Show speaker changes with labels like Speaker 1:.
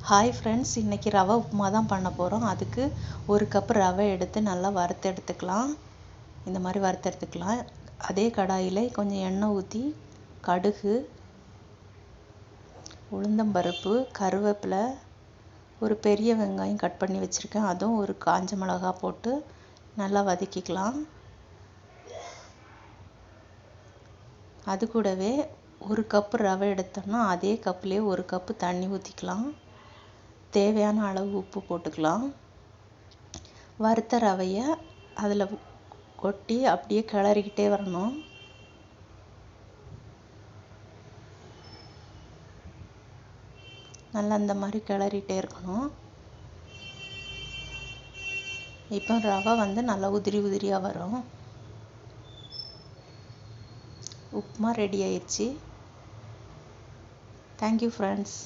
Speaker 1: Hi friends, இன்றைக்கி ரவை உப்புமா தான் பண்ண போகிறோம். அதுக்கு ஒரு கப் ரவை எடுத்து நல்லா வறுத்து எடுத்துக்கலாம். இந்த மாதிரி வறுத்து எடுத்துக்கலாம். அதே கடாயில் கொஞ்சம் எண்ணெய் ஊற்றி கடுகு, உளுந்தம்பருப்பு, கருவேப்பிலை, ஒரு பெரிய வெங்காயம் கட் பண்ணி வச்சுருக்கேன், அதுவும் ஒரு காஞ்ச மிளகா போட்டு நல்லா வதக்கிக்கலாம். அது கூடவே ஒரு கப்பு ரவை எடுத்தோம்னா அதே கப்லேயே ஒரு கப்பு தண்ணி ஊற்றிக்கலாம். தேவையான அளவு உப்பு போட்டுக்கலாம். வறுத்த ரவையை அதில் கொட்டி அப்படியே கிளறிக்கிட்டே வரணும். நல்லா இந்த மாதிரி கிளறிட்டே இருக்கணும். இப்போ ரவை நல்லா உதிரி உதிரியாக வரும். உப்புமா ரெடி ஆயிடுச்சு. Thank you friends.